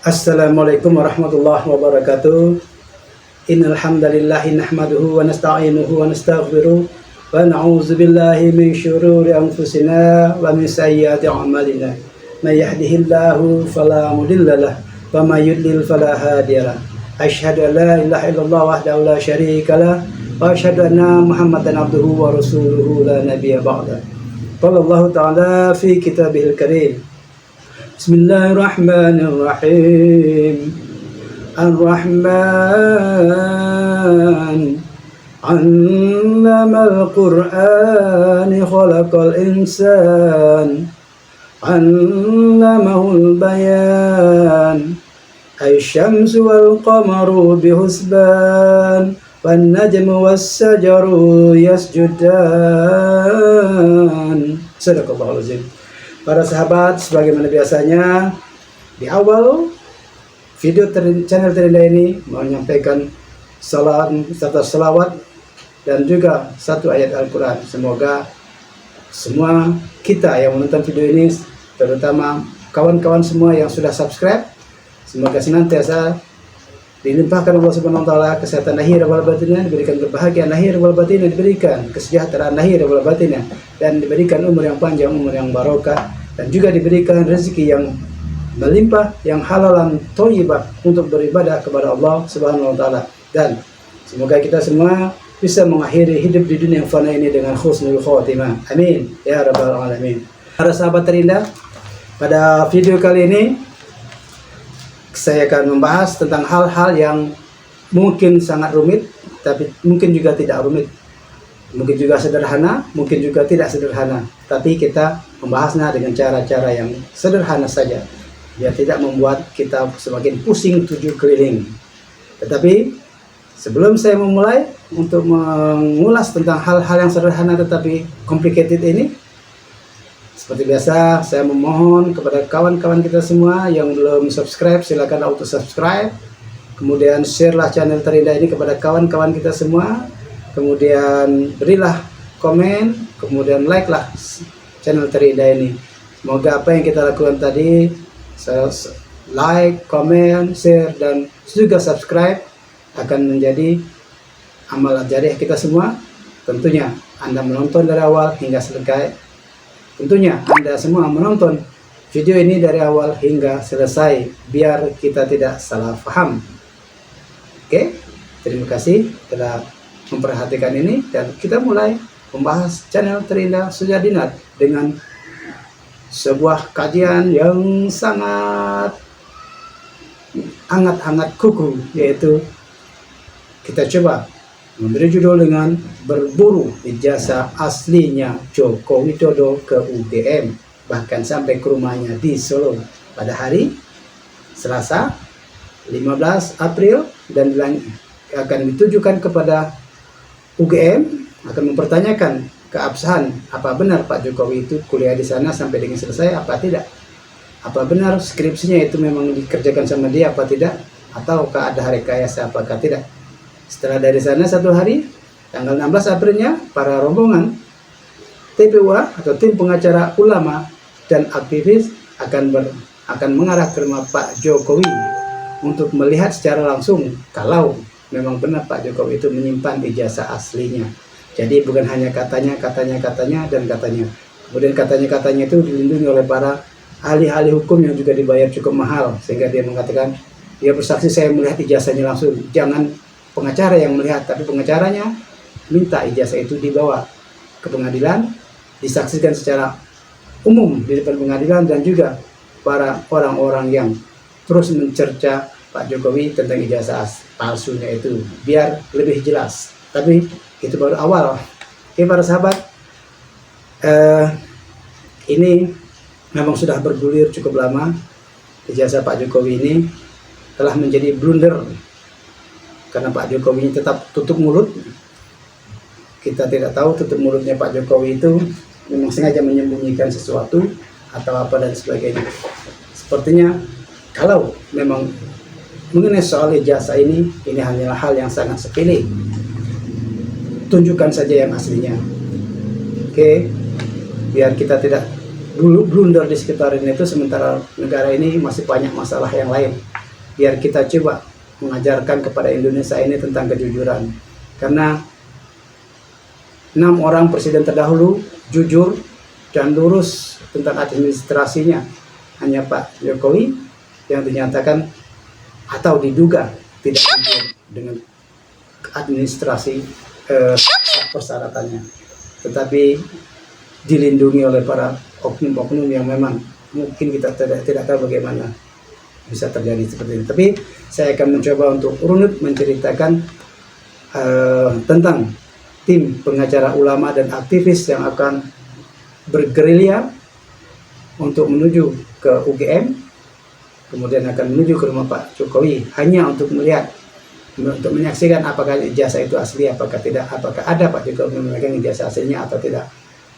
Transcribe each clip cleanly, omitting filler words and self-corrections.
Assalamualaikum warahmatullahi wabarakatuh. Innal hamdalillahi nahmaduhu wa nasta'inuhu wa nastaghfiruh wa na'udzu billahi min syururi anfusina wa min sayyiati a'malina. May yahdihillahu fala mudhillalah wa may yudlil fala hadiyalah. Asyhadu an la ilaha illallah wahdahu la syarikalah wa asyhadu anna Muhammadan abduhu wa rasuluhu la nabiyya ba'da. Qala Allah ta'ala fi kitabihil karim. Bismillahirrahmanirrahim. Ar-Rahman 'allamal Qur'an khalaqal insan 'allamahul bayan asy-syamsu wal qamaru bihusban wan najmu was sajaru yasjudan. Sadaqallahul azim. Para sahabat, sebagaimana biasanya di awal video channel Terindah ini menyampaikan salam serta selawat dan juga satu ayat Al-Quran. Semoga semua kita yang menonton video ini, terutama kawan-kawan semua yang sudah subscribe, semoga senantiasa dilimpahkan Allah Subhanahu wa taala kesehatan lahir wal batinnya, diberikan kebahagiaan lahir wal batinnya, diberikan kesejahteraan lahir wal batinnya, dan diberikan umur yang panjang, umur yang barokah, dan juga diberikan rezeki yang melimpah, yang halalan thayyibah untuk beribadah kepada Allah Subhanahu wa taala. Dan semoga kita semua bisa mengakhiri hidup di dunia yang fana ini dengan husnul khotimah. Amin ya rabbal alamin. Para sahabat Terindah, pada video kali ini saya akan membahas tentang hal-hal yang mungkin sangat rumit, tapi mungkin juga tidak rumit. Mungkin juga sederhana, mungkin juga tidak sederhana. Tapi kita membahasnya dengan cara-cara yang sederhana saja, biar tidak membuat kita semakin pusing tujuh keliling. Tetapi sebelum saya memulai untuk mengulas tentang hal-hal yang sederhana tetapi complicated ini, seperti biasa, saya memohon kepada kawan-kawan kita semua yang belum subscribe, silakan auto subscribe. Kemudian share-lah channel Terindah ini kepada kawan-kawan kita semua. Kemudian berilah komen, kemudian like-lah channel Terindah ini. Semoga apa yang kita lakukan tadi, like, komen, share, dan juga subscribe akan menjadi amal jariah kita semua. Tentunya Anda menonton dari awal hingga selesai. Tentunya Anda semua menonton video ini dari awal hingga selesai, biar kita tidak salah paham. Oke, terima kasih telah memperhatikan ini, dan kita mulai membahas channel Terindah Sujadinat dengan sebuah kajian yang sangat hangat-hangat kuku, yaitu kita coba memberi judul dengan berburu ijazah aslinya Joko Widodo ke UGM, bahkan sampai ke rumahnya di Solo pada hari Selasa 15 April, dan akan ditujukan kepada UGM, akan mempertanyakan keabsahan apa benar Pak Jokowi itu kuliah di sana sampai dengan selesai apa tidak, apa benar skripsinya itu memang dikerjakan sama dia apa tidak, ataukah ada rekayasa apakah tidak. Setelah dari sana satu hari, tanggal 16 Aprilnya, para rombongan TPUA atau tim pengacara ulama dan aktivis akan mengarah ke rumah Pak Jokowi untuk melihat secara langsung kalau memang benar Pak Jokowi itu menyimpan ijazah aslinya. Jadi bukan hanya katanya dan katanya. Kemudian katanya itu dilindungi oleh para ahli-ahli hukum yang juga dibayar cukup mahal, sehingga dia mengatakan, dia bersaksi saya melihat ijazahnya langsung. Jangan pengacara yang melihat, tapi pengacaranya minta ijazah itu dibawa ke pengadilan, disaksikan secara umum di depan pengadilan, dan juga para orang-orang yang terus mencerca Pak Jokowi tentang ijazah palsunya itu, biar lebih jelas. Tapi itu baru awal. Oke para sahabat, ini memang sudah bergulir cukup lama. Ijazah Pak Jokowi ini telah menjadi blunder karena Pak Jokowi tetap tutup mulut. Kita tidak tahu tutup mulutnya Pak Jokowi itu memang sengaja menyembunyikan sesuatu atau apa dan sebagainya. Sepertinya kalau memang mengenai soal ijazah ini hanyalah hal yang sangat sepele. Tunjukkan saja yang aslinya. Oke, biar kita tidak blunder di sekitar ini itu, sementara negara ini masih banyak masalah yang lain. Biar kita coba mengajarkan kepada Indonesia ini tentang kejujuran, karena 6 orang presiden terdahulu jujur dan lurus tentang administrasinya. Hanya Pak Jokowi yang dinyatakan atau diduga tidak jujur dengan administrasi persyaratannya, tetapi dilindungi oleh para oknum-oknum yang memang mungkin kita tidak tahu bagaimana bisa terjadi seperti ini. Tapi saya akan mencoba untuk runut menceritakan tentang tim pengacara ulama dan aktivis yang akan bergerilya untuk menuju ke UGM, kemudian akan menuju ke rumah Pak Jokowi hanya untuk melihat, untuk menyaksikan apakah ijazah itu asli, apakah tidak, apakah ada Pak Jokowi memegang ijazah aslinya atau tidak.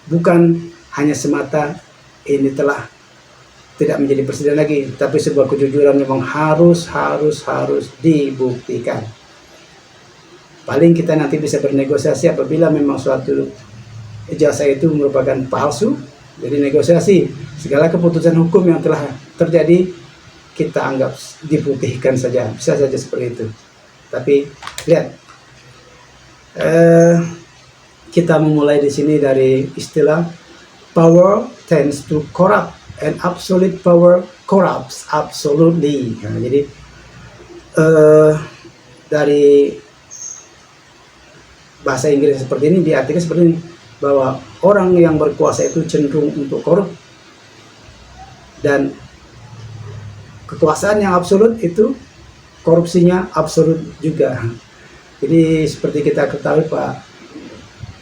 Bukan hanya semata ini telah tidak menjadi presiden lagi, tapi sebuah kejujuran memang harus dibuktikan. Paling kita nanti bisa bernegosiasi apabila memang suatu ijazah itu merupakan palsu. Jadi negosiasi, segala keputusan hukum yang telah terjadi kita anggap diputihkan saja, bisa saja seperti itu. Tapi lihat, kita memulai di sini dari istilah power tends to corrupt and absolute power corrupts absolutely. Nah, jadi dari bahasa Inggris seperti ini diartikan seperti ini, bahwa orang yang berkuasa itu cenderung untuk korup, dan kekuasaan yang absolut itu korupsinya absolut juga. Jadi seperti kita ketahui Pak,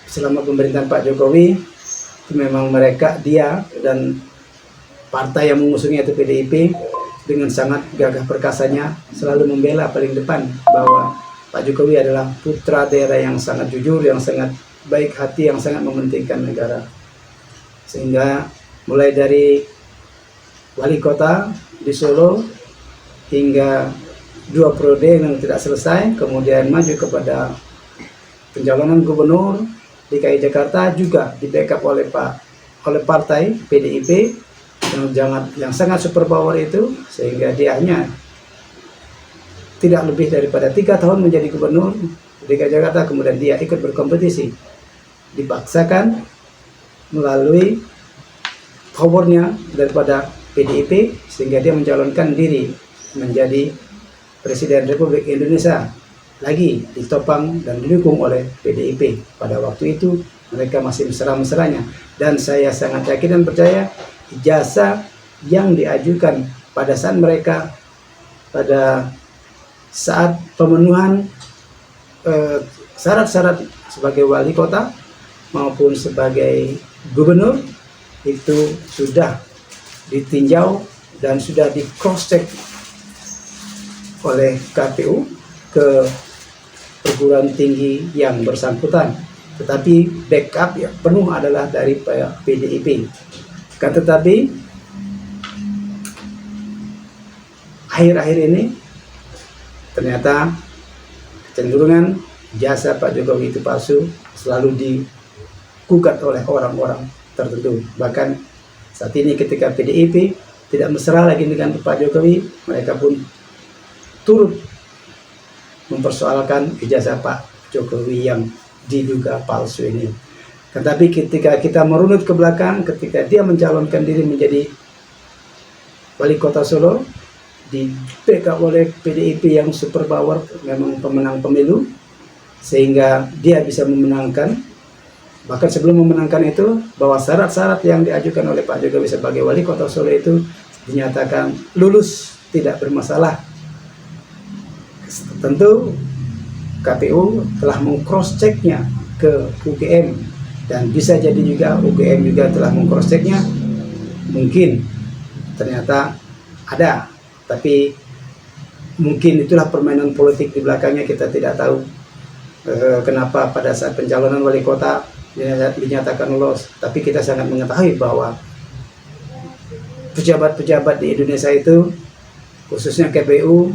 selama pemerintahan Pak Jokowi itu memang dia dan partai yang mengusungnya itu PDIP dengan sangat gagah perkasanya selalu membela paling depan bahwa Pak Jokowi adalah putra daerah yang sangat jujur, yang sangat baik hati, yang sangat mementingkan negara. Sehingga mulai dari wali kota di Solo hingga 2 periode yang tidak selesai, kemudian maju kepada pencalonan gubernur DKI Jakarta juga di backup oleh partai PDIP yang sangat super power itu, sehingga dia hanya tidak lebih daripada 3 tahun menjadi gubernur DKI Jakarta, kemudian dia ikut berkompetisi, dipaksakan melalui powernya daripada PDIP sehingga dia mencalonkan diri menjadi Presiden Republik Indonesia, lagi ditopang dan didukung oleh PDIP. Pada waktu itu mereka masih mesra-mesranya, dan saya sangat yakin dan percaya ijazah yang diajukan pada saat mereka pada saat pemenuhan syarat-syarat sebagai wali kota maupun sebagai gubernur itu sudah ditinjau dan sudah di cross check oleh KPU ke perguruan tinggi yang bersangkutan, tetapi backup yang penuh adalah dari PDIP. Kan tetapi akhir-akhir ini ternyata kecenderungan jasa Pak Jokowi itu palsu selalu digugat oleh orang-orang tertentu. Bahkan saat ini ketika PDIP tidak mesra lagi dengan Pak Jokowi, mereka pun turut mempersoalkan ijazah Pak Jokowi yang diduga palsu ini. Tetapi ketika kita merunut ke belakang, ketika dia mencalonkan diri menjadi wali kota Solo, di backup oleh PDIP yang super power, memang pemenang pemilu, sehingga dia bisa memenangkan. Bahkan sebelum memenangkan itu, bahwa syarat-syarat yang diajukan oleh Pak Jokowi sebagai wali kota Solo itu dinyatakan lulus, tidak bermasalah. Tentu KPU telah meng-cross-checknya ke UGM, dan bisa jadi juga UGM juga telah meng-cross-checknya. Mungkin ternyata ada, tapi mungkin itulah permainan politik di belakangnya, kita tidak tahu kenapa pada saat pencalonan wali kota dinyatakan lolos. Tapi kita sangat mengetahui bahwa pejabat-pejabat di Indonesia itu, khususnya KPU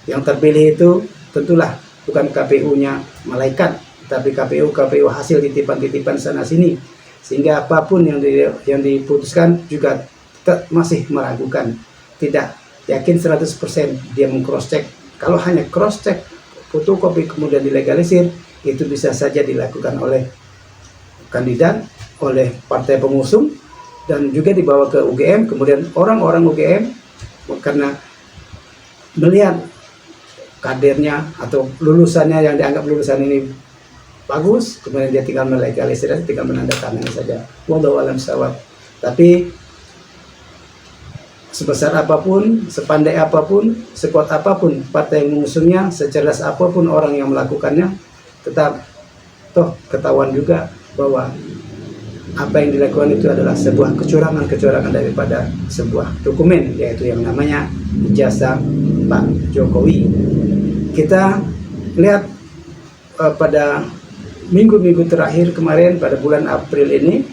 yang terpilih itu, tentulah bukan KPU-nya malaikat, tapi KPU hasil titipan-titipan sana sini. sehingga apapun yang diputuskan juga tetap masih meragukan, tidak yakin 100% dia meng-cross check. Kalau hanya cross check fotokopi kemudian dilegalisir, itu bisa saja dilakukan oleh kandidat, oleh partai pengusung, dan juga dibawa ke UGM. Kemudian orang-orang UGM karena melihat kadernya atau lulusannya yang dianggap lulusan ini bagus, kemudian dia tinggal melegalisir, tinggal menandatangani saja. Wallahu a'lam bishawab. Tapi sebesar apapun, sepandai apapun, sekuat apapun partai yang mengusungnya, secerdas apapun orang yang melakukannya, tetap toh ketahuan juga bahwa apa yang dilakukan itu adalah sebuah kecurangan daripada sebuah dokumen, yaitu yang namanya ijazah Pak Jokowi. Kita lihat pada minggu-minggu terakhir kemarin, pada bulan April ini,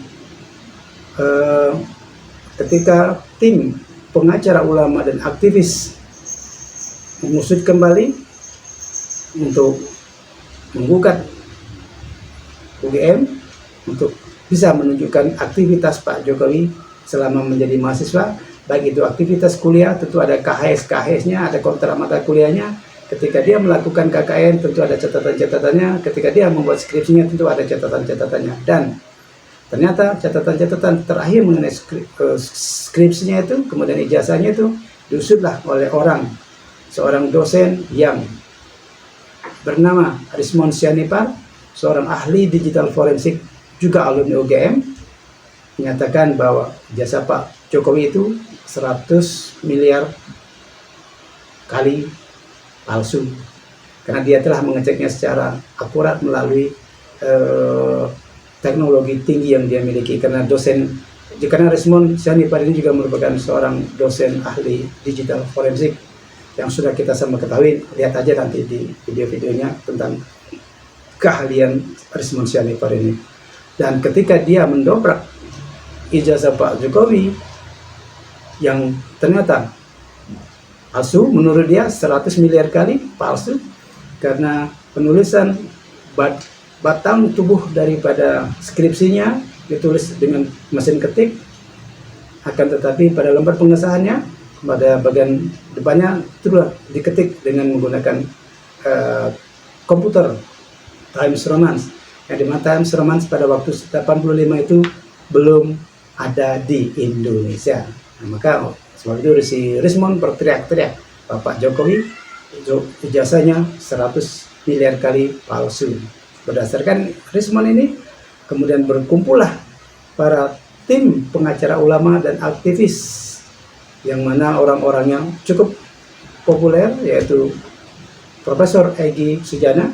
ketika tim pengacara ulama dan aktivis mengusut kembali untuk menggugat UGM untuk bisa menunjukkan aktivitas Pak Jokowi selama menjadi mahasiswa, baik itu aktivitas kuliah, tentu ada KHS-nya, ada kontrak mata kuliahnya. Ketika dia melakukan KKN, tentu ada catatan-catatannya. Ketika dia membuat skripsinya, tentu ada catatan-catatannya. Dan ternyata catatan-catatan terakhir mengenai skripsinya itu, kemudian ijazahnya itu, diusutlah oleh seorang dosen yang bernama Rismon Sianipar, seorang ahli digital forensik, juga alumni UGM, menyatakan bahwa ijazah Pak Jokowi itu 100 miliar kali palsu, karena dia telah mengeceknya secara akurat melalui teknologi tinggi yang dia miliki. Karena Rismon Sianipar ini juga merupakan seorang dosen ahli digital forensik yang sudah kita sama ketahui. Lihat aja nanti di video-videonya tentang keahlian Rismon Sianipar ini. Dan ketika dia mendobrak ijazah Pak Jokowi yang ternyata palsu, menurut dia 100 miliar kali palsu, karena penulisan batang tubuh daripada skripsinya ditulis dengan mesin ketik, akan tetapi pada lembar pengesahannya pada bagian depannya itu diketik dengan menggunakan komputer Times Roman, yang dimana Times Roman pada waktu 85 itu belum ada di Indonesia. Nah, maka sebab itu si Rismon berteriak-teriak, Bapak Jokowi ijazahnya 100 miliar kali palsu. Berdasarkan Rismon ini, kemudian berkumpullah para tim pengacara ulama dan aktivis, yang mana orang-orang yang cukup populer, yaitu Profesor Egy Sujana,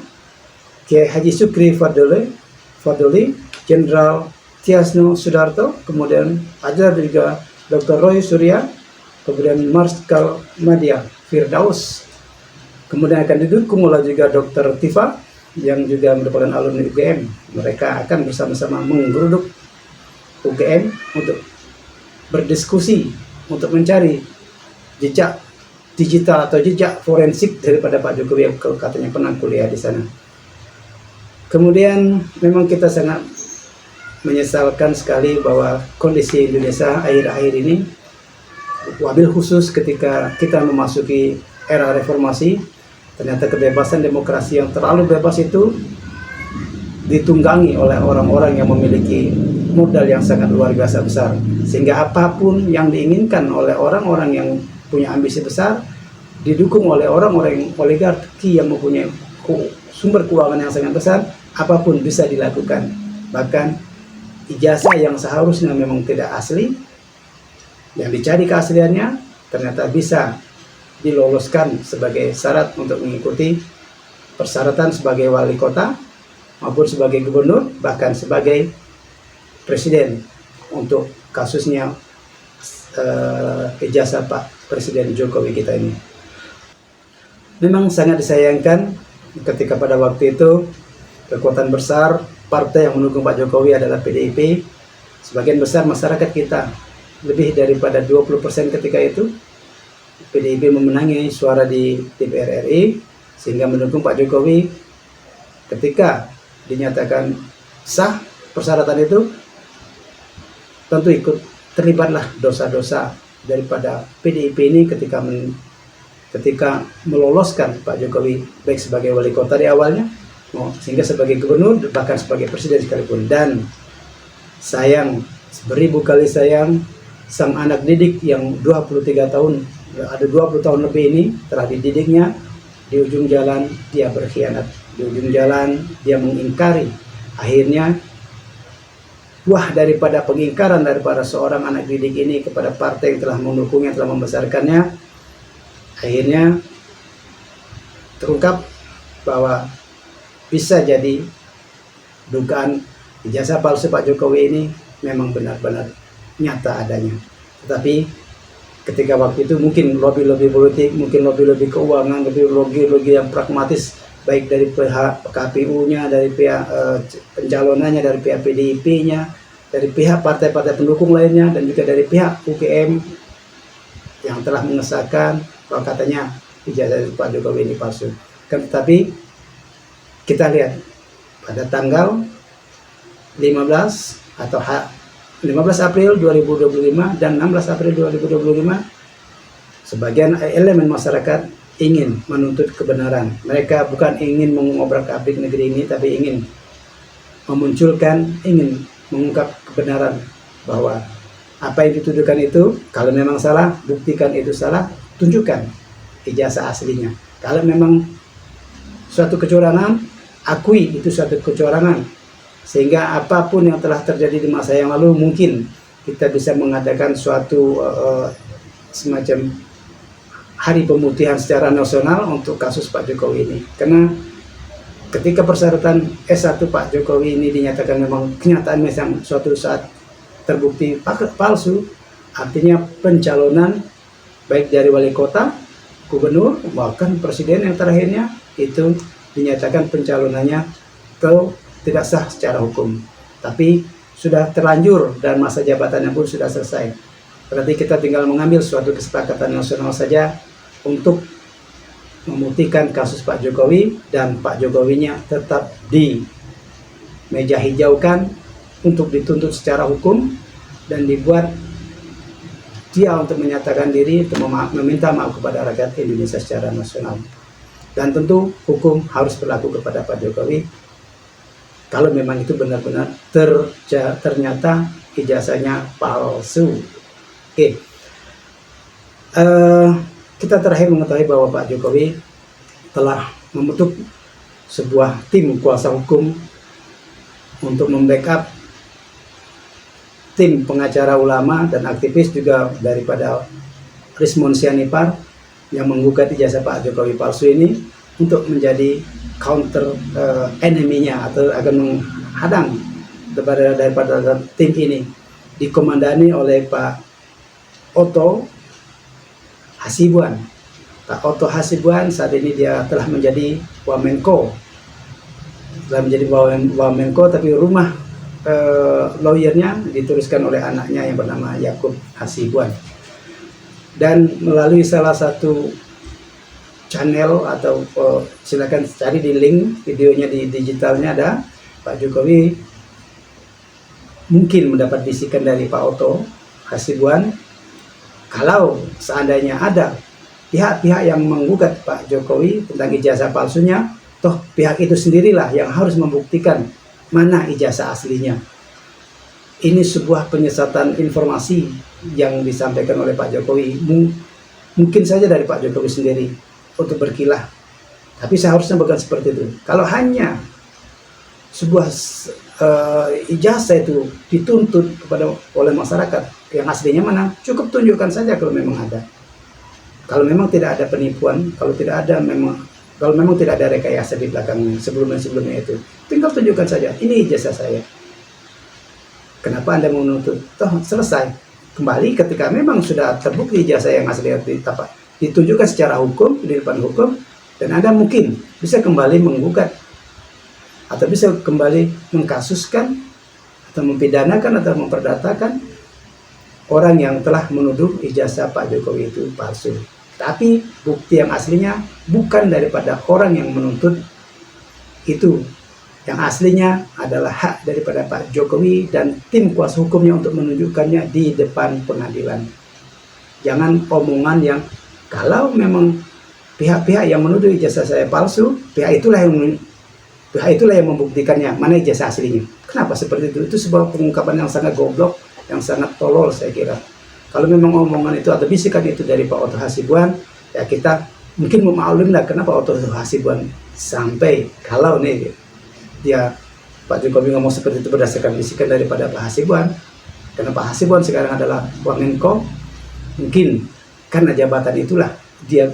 Kiai Haji Sukri Fardoli, Jenderal Tiasno Sudarto, kemudian ada juga Dr. Roy Surya, kemudian Marskal Madia Firdaus, kemudian akan didukung oleh juga Dr. Tifa yang juga merupakan alumni UGM. Mereka akan bersama-sama menggeruduk UGM untuk berdiskusi, untuk mencari jejak digital atau jejak forensik daripada Pak Jokowi yang katanya pernah kuliah di sana. Kemudian memang kita sangat menyesalkan sekali bahwa kondisi Indonesia akhir-akhir ini, wabil khusus ketika kita memasuki era reformasi, ternyata kebebasan demokrasi yang terlalu bebas itu ditunggangi oleh orang-orang yang memiliki modal yang sangat luar biasa besar, sehingga apapun yang diinginkan oleh orang-orang yang punya ambisi besar didukung oleh orang-orang oligarki yang mempunyai sumber keuangan yang sangat besar, apapun bisa dilakukan. Bahkan ijazah yang seharusnya memang tidak asli, yang dicari keasliannya, ternyata bisa diloloskan sebagai syarat untuk mengikuti persyaratan sebagai wali kota maupun sebagai gubernur, bahkan sebagai presiden untuk kasusnya ijazah Pak Presiden Jokowi kita ini. Memang sangat disayangkan ketika pada waktu itu kekuatan besar partai yang mendukung Pak Jokowi adalah PDIP. Sebagian besar masyarakat kita, lebih daripada 20% ketika itu, PDIP memenangi suara di DPR RI sehingga mendukung Pak Jokowi. Ketika dinyatakan sah persyaratan itu, tentu ikut terlibatlah dosa-dosa daripada PDIP ini ketika meloloskan Pak Jokowi baik sebagai wali kota di awalnya, sehingga sebagai gubernur, bahkan sebagai presiden sekalipun. Dan sayang, beribu kali sayang, sang anak didik yang 23 tahun, ada 20 tahun lebih ini telah dididiknya, di ujung jalan dia berkhianat, di ujung jalan dia mengingkari. Akhirnya buah daripada pengingkaran daripada seorang anak didik ini kepada partai yang telah mendukungnya, telah membesarkannya, akhirnya terungkap bahwa bisa jadi dugaan ijazah palsu Pak Jokowi ini memang benar-benar nyata adanya. Tetapi ketika waktu itu mungkin lobby-lobby politik, mungkin lobby-lobby keuangan, lobby-lobby yang pragmatis, baik dari pihak KPU-nya, dari pihak pencalonannya, dari pihak PDIP-nya, dari pihak partai-partai pendukung lainnya, dan juga dari pihak UGM yang telah mengesahkan bahwa katanya ijazah Pak Jokowi ini palsu. Tetapi kita lihat pada tanggal 15 April 2025 dan 16 April 2025, sebagian elemen masyarakat ingin menuntut kebenaran. Mereka bukan ingin mengobrak-abrik negeri ini, tapi ingin memunculkan, ingin mengungkap kebenaran bahwa apa yang dituduhkan itu, kalau memang salah, buktikan itu salah, tunjukkan ijazah aslinya. Kalau memang suatu kecurangan, akui itu suatu kecurangan, sehingga apapun yang telah terjadi di masa yang lalu mungkin kita bisa mengadakan suatu semacam hari pemutihan secara nasional untuk kasus Pak Jokowi ini. Karena ketika persyaratan S1 Pak Jokowi ini dinyatakan memang kenyataan memang suatu saat terbukti palsu, artinya pencalonan baik dari wali kota, gubernur, bahkan presiden yang terakhirnya itu dinyatakan pencalonannya tidak sah secara hukum, tapi sudah terlanjur dan masa jabatannya pun sudah selesai. Berarti kita tinggal mengambil suatu kesepakatan nasional saja untuk memutihkan kasus Pak Jokowi, dan Pak Jokowinya tetap di meja hijaukan untuk dituntut secara hukum dan dibuat dia untuk menyatakan diri, untuk meminta maaf kepada rakyat Indonesia secara nasional. Dan tentu hukum harus berlaku kepada Pak Jokowi kalau memang itu benar-benar ternyata ijazahnya palsu. Oke. Kita terakhir mengetahui bahwa Pak Jokowi telah membentuk sebuah tim kuasa hukum untuk membackup tim pengacara ulama dan aktivis juga daripada Rismon Sianipar yang menggugat ijazah Pak Jokowi palsu ini untuk menjadi counter enemy-nya atau akan menghadang daripada tim ini, dikomandani oleh Pak Otto Hasibuan. Pak Otto Hasibuan saat ini dia telah menjadi Wamenko, tapi rumah lawyernya dituliskan oleh anaknya yang bernama Yakub Hasibuan. Dan melalui salah satu channel atau silakan cari di link videonya di digitalnya ada, Pak Jokowi mungkin mendapat bisikan dari Pak Otto Hasibuan kalau seandainya ada pihak-pihak yang menggugat Pak Jokowi tentang ijazah palsunya, toh pihak itu sendirilah yang harus membuktikan mana ijazah aslinya. Ini sebuah penyesatan informasi yang disampaikan oleh Pak Jokowi, mungkin saja dari Pak Jokowi sendiri untuk berkilah, tapi seharusnya bukan seperti itu. Kalau hanya sebuah ijazah itu dituntut oleh masyarakat, yang aslinya mana, cukup tunjukkan saja kalau memang ada. Kalau memang tidak ada penipuan, kalau memang tidak ada rekayasa di belakangnya sebelumnya itu, tinggal tunjukkan saja, ini ijazah saya. Kenapa Anda menuntut? Toh selesai. Kembali ketika memang sudah terbukti ijazah yang asli ditunjukkan secara hukum di depan hukum, dan Anda mungkin bisa kembali menggugat atau bisa kembali mengkasuskan atau mempidanakan atau memperdatakan orang yang telah menuduh ijazah Pak Jokowi itu palsu. Tapi bukti yang aslinya bukan daripada orang yang menuntut itu Yang aslinya adalah hak daripada Pak Jokowi dan tim kuasa hukumnya untuk menunjukkannya di depan pengadilan. Jangan omongan yang kalau memang pihak-pihak yang menuduh ijazah saya palsu, pihak itulah yang membuktikannya mana ijazah aslinya. Kenapa seperti itu? Itu sebuah pengungkapan yang sangat goblok, yang sangat tolol saya kira. Kalau memang omongan itu atau bisikan itu dari Pak Otto Hasibuan, ya kita mungkin memaklumlah kenapa Otto Hasibuan sampai kalau nih dia Pak Jokowi ngomong seperti itu berdasarkan bisikan daripada Pak Hasibuan. Karena Pak Hasibuan sekarang adalah Wamenko, mungkin karena jabatan itulah dia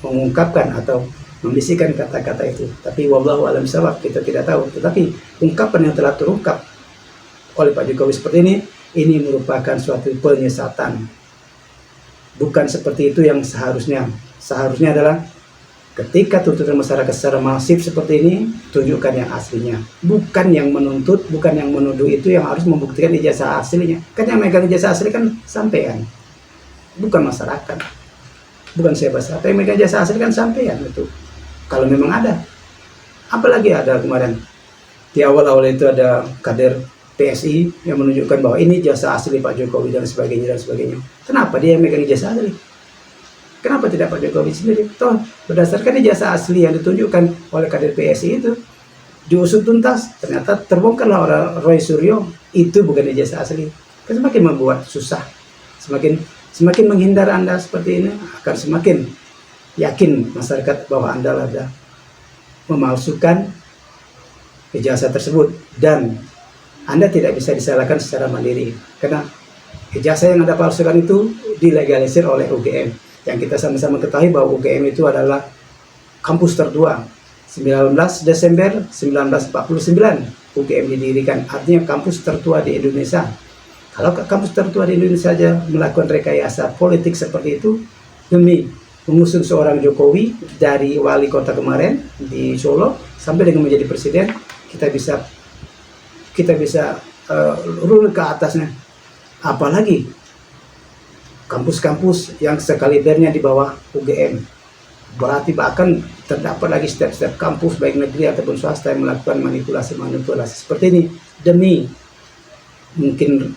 mengungkapkan atau membisikkan kata-kata itu. Tapi wallahu alam shawab, kita tidak tahu. Tetapi ungkapan yang telah terungkap oleh Pak Jokowi seperti ini merupakan suatu penyesatan. Bukan seperti itu yang seharusnya. Seharusnya adalah ketika tuntutan masyarakat secara masif seperti ini, tunjukkan yang aslinya. Bukan yang menuntut, bukan yang menuduh itu yang harus membuktikan ijazah aslinya. Kan yang megang ijazah asli kan sampean, bukan masyarakat. Bukan saya bahasa. Apa yang megang ijazah asli kan sampean itu. Kalau memang ada. Apalagi ada kemarin. Di awal-awal itu ada kader PSI yang menunjukkan bahwa ini ijazah asli Pak Jokowi dan sebagainya dan sebagainya. Kenapa dia yang megang ijazah asli? Kenapa tidak Pak Jokowi sendiri? Toh berdasarkan ijazah asli yang ditunjukkan oleh kader PSI itu diusut tuntas, ternyata terbongkarlah oleh Roy Suryo itu bukan ijazah asli. Kan semakin membuat susah, semakin menghindar Anda seperti ini, akan semakin yakin masyarakat bahwa Anda ada memalsukan ijazah tersebut dan Anda tidak bisa disalahkan secara mandiri karena ijazah yang Anda palsukan itu dilegalisir oleh UGM. Yang kita sama-sama ketahui bahwa UGM itu adalah kampus tertua. 19 Desember 1949 UGM didirikan, artinya kampus tertua di Indonesia. Kalau kampus tertua di Indonesia saja melakukan rekayasa politik seperti itu demi mengusung seorang Jokowi dari wali kota kemarin di Solo sampai dengan menjadi presiden, kita bisa runut ke atasnya. Apalagi kampus-kampus yang sekalibernya di bawah UGM. Berarti bahkan terdapat lagi setiap kampus baik negeri ataupun swasta yang melakukan manipulasi seperti ini demi mungkin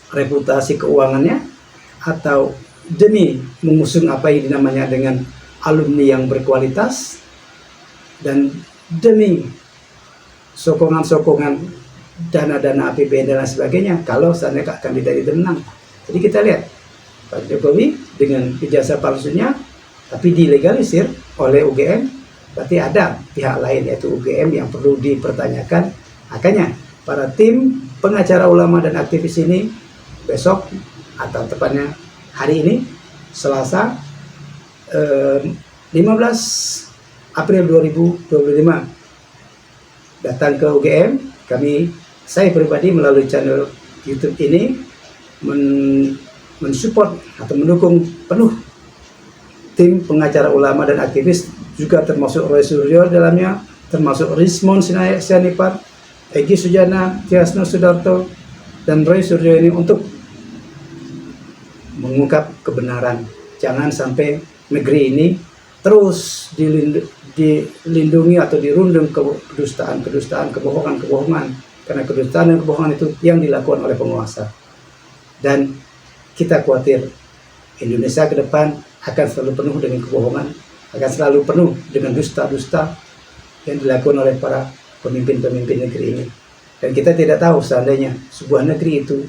reputasi keuangannya atau demi mengusung apa yang dinamanya dengan alumni yang berkualitas dan demi sokongan-sokongan dana-dana APBN dan lain sebagainya kalau seandainya kandidat itu menang. Jadi kita lihat Pak Jokowi dengan ijazah palsunya tapi dilegalisir oleh UGM, berarti ada pihak lain yaitu UGM yang perlu dipertanyakan. Makanya para tim pengacara ulama dan aktivis ini besok atau tepatnya hari ini Selasa 15 April 2025 datang ke UGM. Saya pribadi melalui channel YouTube ini mensupport atau mendukung penuh tim pengacara ulama dan aktivis, juga termasuk Roy Suryo dalamnya, termasuk Rismon Sianipar, Egy Sujana, Tiasno Sudarto, dan Roy Suryo ini untuk mengungkap kebenaran. Jangan sampai negeri ini terus dilindungi atau dirundung kedustaan, kebohongan. Karena kedustaan dan kebohongan itu yang dilakukan oleh penguasa. Dan kita khawatir Indonesia ke depan akan selalu penuh dengan kebohongan, akan selalu penuh dengan dusta-dusta yang dilakukan oleh para pemimpin-pemimpin negeri ini. Dan kita tidak tahu seandainya sebuah negeri itu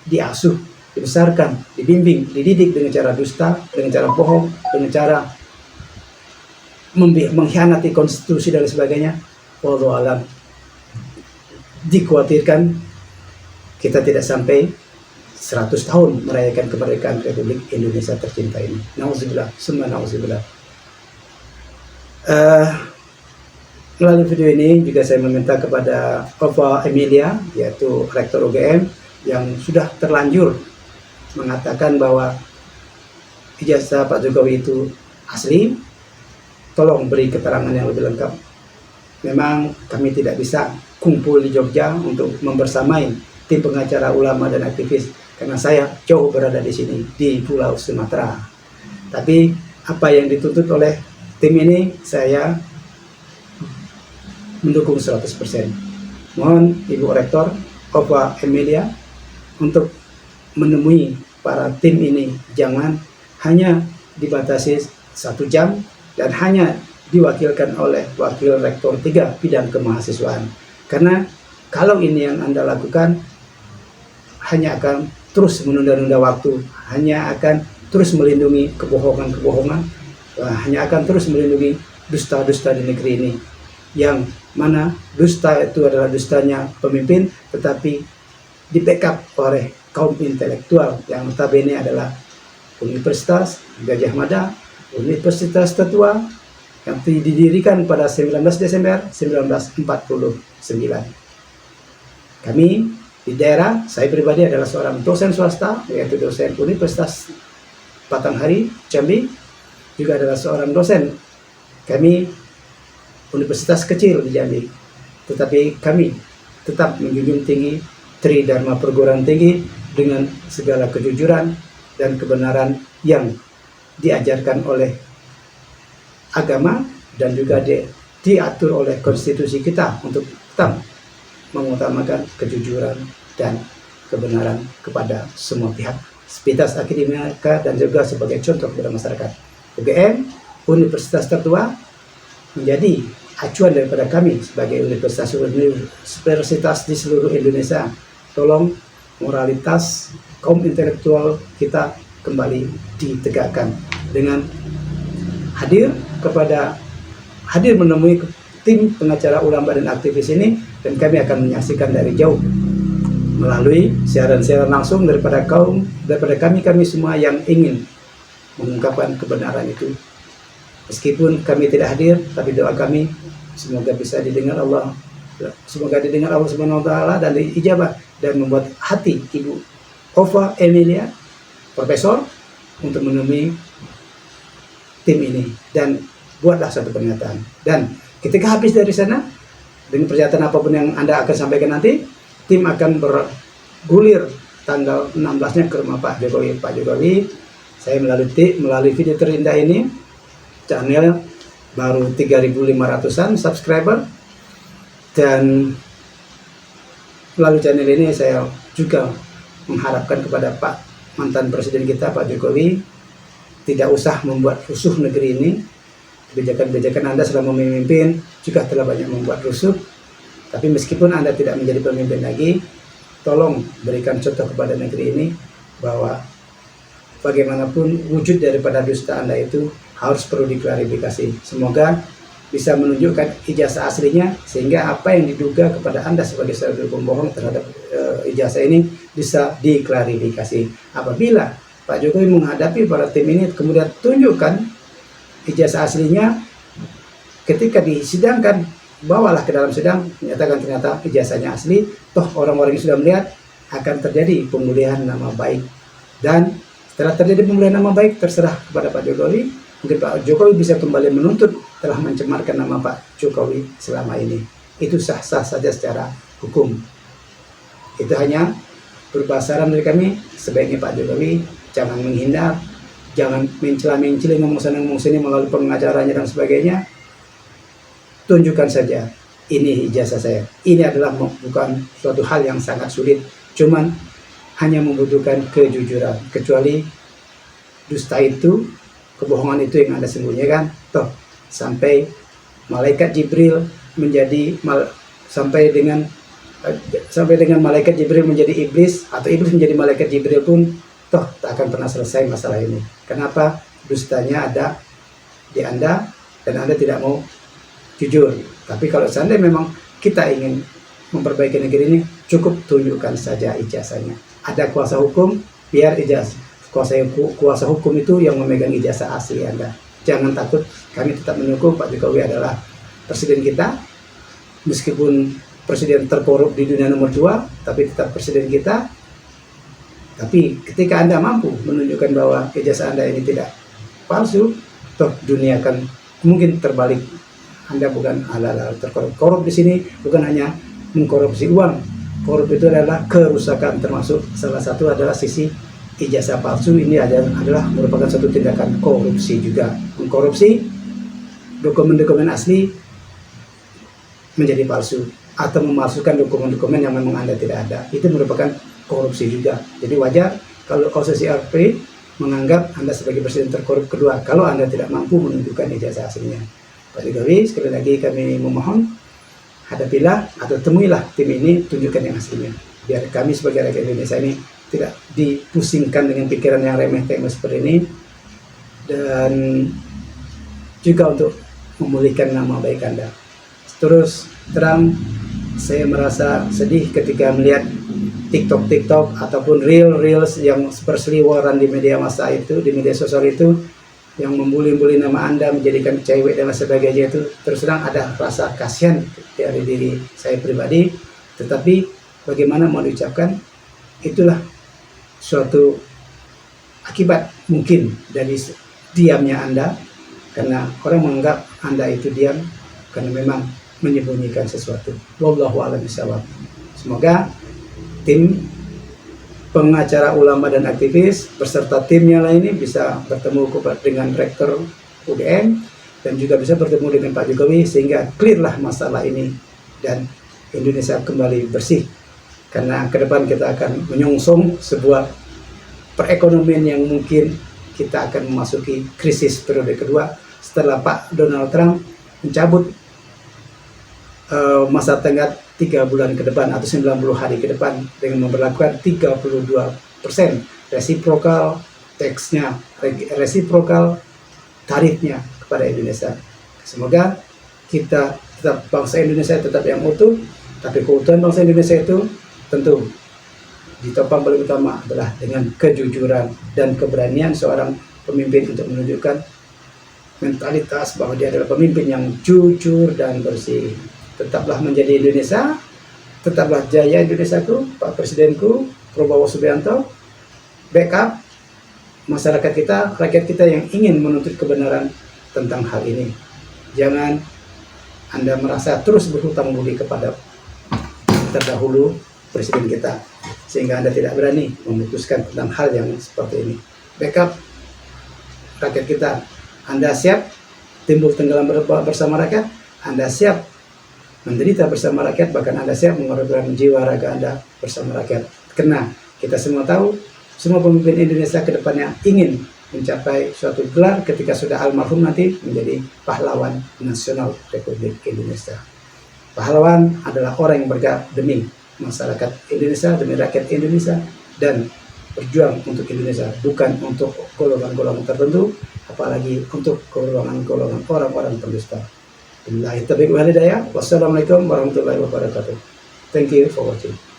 diasuh, dibesarkan, dibimbing, dididik dengan cara dusta, dengan cara bohong, dengan cara mengkhianati konstitusi dan sebagainya. Wallahu alam. Dikhawatirkan kita tidak sampai 100 tahun merayakan kemerdekaan Republik Indonesia tercinta ini. Nauzubillah, summa nauzubillah. Melalui video ini juga saya meminta kepada Ova Emilia, yaitu Rektor UGM, yang sudah terlanjur mengatakan bahwa ijazah Pak Jokowi itu asli, tolong beri keterangan yang lebih lengkap. Memang kami tidak bisa kumpul di Jogja untuk membersamai tim pengacara ulama dan aktivis karena saya jauh berada di sini di Pulau Sumatera. Tapi apa yang dituntut oleh tim ini saya mendukung 100%. Mohon Ibu Rektor Ova Emilia untuk menemui para tim ini, jangan hanya dibatasi 1 jam dan hanya diwakilkan oleh Wakil Rektor 3 bidang kemahasiswaan. Karena kalau ini yang Anda lakukan, hanya akan terus menunda-nunda waktu, hanya akan terus melindungi kebohongan-kebohongan, hanya akan terus melindungi dusta-dusta di negeri ini. Yang mana dusta itu adalah dustanya pemimpin, tetapi di backup oleh kaum intelektual yang notabene adalah Universitas Gadjah Mada, universitas tertua yang didirikan pada 19 Desember 1949. Kami di daerah, saya pribadi adalah seorang dosen swasta, yaitu dosen Universitas Batanghari, Jambi, juga adalah seorang dosen. Kami universitas kecil di Jambi, tetapi kami tetap menjunjung tinggi Tridharma Perguruan Tinggi dengan segala kejujuran dan kebenaran yang diajarkan oleh agama dan juga diatur oleh konstitusi kita untuk tetap mengutamakan kejujuran dan kebenaran kepada semua pihak, sivitas akademika dan juga sebagai contoh kepada masyarakat. UGM, universitas tertua, menjadi acuan daripada kami sebagai universitas di seluruh Indonesia. Tolong moralitas kaum intelektual kita kembali ditegakkan dengan hadir menemui tim pengacara ulama dan aktivis ini, dan kami akan menyaksikan dari jauh melalui siaran-siaran langsung daripada kami semua yang ingin mengungkapkan kebenaran itu. Meskipun kami tidak hadir, tapi doa kami semoga bisa didengar Allah, Subhanahu wa taala dan diijabah, dan membuat hati Ibu Ova Emilia Profesor untuk menemui tim ini dan buatlah satu pernyataan. Dan ketika habis dari sana, dengan pernyataan apapun yang Anda akan sampaikan nanti, tim akan bergulir tanggal 16-nya ke rumah Pak Jokowi. Pak Jokowi, saya melalui video terindah ini, channel baru 3.500-an subscriber, dan melalui channel ini saya juga mengharapkan kepada Pak mantan Presiden kita Pak Jokowi tidak usah membuat rusuh negeri ini. Kebijakan-kebijakan Anda selama memimpin juga telah banyak membuat rusuh. Tapi meskipun Anda tidak menjadi pemimpin lagi, tolong berikan contoh kepada negeri ini bahwa bagaimanapun wujud daripada dusta Anda itu harus perlu diklarifikasi. Semoga bisa menunjukkan ijazah aslinya, sehingga apa yang diduga kepada Anda sebagai seorang pembohong terhadap ijazah ini bisa diklarifikasi. Apabila Pak Jokowi menghadapi para tim ini, kemudian tunjukkan ijazah aslinya, ketika disidangkan, bawalah ke dalam sidang, menyatakan ternyata ijazahnya asli, toh orang-orang yang sudah melihat, akan terjadi pemulihan nama baik. Dan setelah terjadi pemulihan nama baik, terserah kepada Pak Jokowi. Mungkin Pak Jokowi bisa kembali menuntut telah mencemarkan nama Pak Jokowi selama ini. Itu sah-sah saja secara hukum. Itu hanya berupa saran dari kami, sebaiknya Pak Jokowi jangan menghindar, jangan mencela-mencela, ngomong sana ngomong sini melalui pengacaranya dan sebagainya. Tunjukkan saja, ini ijazah saya. Ini adalah bukan suatu hal yang sangat sulit, cuman hanya membutuhkan kejujuran. Kecuali dusta itu, kebohongan itu yang Anda sembunyikan, toh sampai malaikat Jibril menjadi sampai dengan malaikat Jibril menjadi iblis, atau iblis menjadi malaikat Jibril pun toh tak akan pernah selesai masalah ini. Kenapa? Dustanya ada di Anda dan Anda tidak mau jujur. Tapi kalau seandainya memang kita ingin memperbaiki negeri ini, cukup tunjukkan saja ijazahnya. Ada kuasa hukum, biar kuasa hukum itu yang memegang ijazah asli Anda. Jangan takut, kami tetap mendukung Pak Jokowi adalah presiden kita. Meskipun presiden terkorup di dunia nomor 2, tapi tetap presiden kita. Tapi ketika Anda mampu menunjukkan bahwa ijazah Anda ini tidak palsu, toh dunia akan mungkin terbalik. Anda bukan ala-ala terkorup. Korup di sini bukan hanya mengkorupsi uang. Korup itu adalah kerusakan, termasuk salah satu adalah sisi ijazah palsu. Ini adalah merupakan satu tindakan korupsi juga. Mengkorupsi dokumen-dokumen asli menjadi palsu atau memalsukan dokumen-dokumen yang memang Anda tidak ada. Itu merupakan korupsi juga. Jadi wajar kalau OCCRP menganggap Anda sebagai presiden terkorup kedua kalau Anda tidak mampu menunjukkan ijazah aslinya. Pak Jokowi, sekali lagi kami memohon, hadapilah atau temuilah tim ini, tunjukkan yang aslinya. Biar kami sebagai rakyat Indonesia ini tidak dipusingkan dengan pikiran yang remeh-temeh seperti ini, dan juga untuk memulihkan nama baik Anda. Terus terang, saya merasa sedih ketika melihat TikTok ataupun Reels yang berseliweran di media massa itu, di media sosial itu, yang membuli-buli nama Anda, menjadikan cewek dan sebagainya itu. Terus terang ada rasa kasihan dari diri saya pribadi, tetapi bagaimana mau diucapkan, itulah suatu akibat mungkin dari diamnya Anda, karena orang menganggap Anda itu diam karena memang menyembunyikan sesuatu. Wallahu a'lam bishawab. Semoga tim pengacara ulama dan aktivis beserta timnya lainnya bisa bertemu dengan rektor UGM dan juga bisa bertemu dengan Pak Jokowi sehingga clearlah masalah ini dan Indonesia kembali bersih. Karena ke depan kita akan menyongsong sebuah perekonomian yang mungkin kita akan memasuki krisis periode kedua setelah Pak Donald Trump mencabut masa tenggat 3 bulan ke depan atau 90 hari ke depan dengan memperlakukan 32% reciprocal tax-nya, reciprocal tarifnya kepada Indonesia. Semoga kita tetap, bangsa Indonesia tetap yang utuh, tapi keutuhan bangsa Indonesia itu tentu ditopang paling utama adalah dengan kejujuran dan keberanian seorang pemimpin untuk menunjukkan mentalitas bahwa dia adalah pemimpin yang jujur dan bersih. Tetaplah menjadi Indonesia, tetaplah jaya Indonesiaku, Pak Presidenku, Prabowo Subianto, backup masyarakat kita, rakyat kita yang ingin menuntut kebenaran tentang hal ini. Jangan Anda merasa terus berhutang budi kepada terdahulu Presiden kita, sehingga Anda tidak berani memutuskan tentang hal yang seperti ini. Backup rakyat kita, Anda siap timbul tenggelam bersama rakyat, Anda siap menderita bersama rakyat, bahkan Anda siap mengorbankan jiwa raga Anda bersama rakyat. Karena kita semua tahu, semua pemimpin Indonesia ke depannya ingin mencapai suatu gelar ketika sudah almarhum nanti menjadi pahlawan nasional Republik Indonesia. Pahlawan adalah orang yang bergerak demi masyarakat Indonesia, demi rakyat Indonesia, dan berjuang untuk Indonesia, bukan untuk golongan-golongan tertentu, apalagi untuk golongan-golongan orang-orang pendusta. Billahi taufiq wal hidayah. Wassalamualaikum warahmatullahi wabarakatuh. Thank you for watching.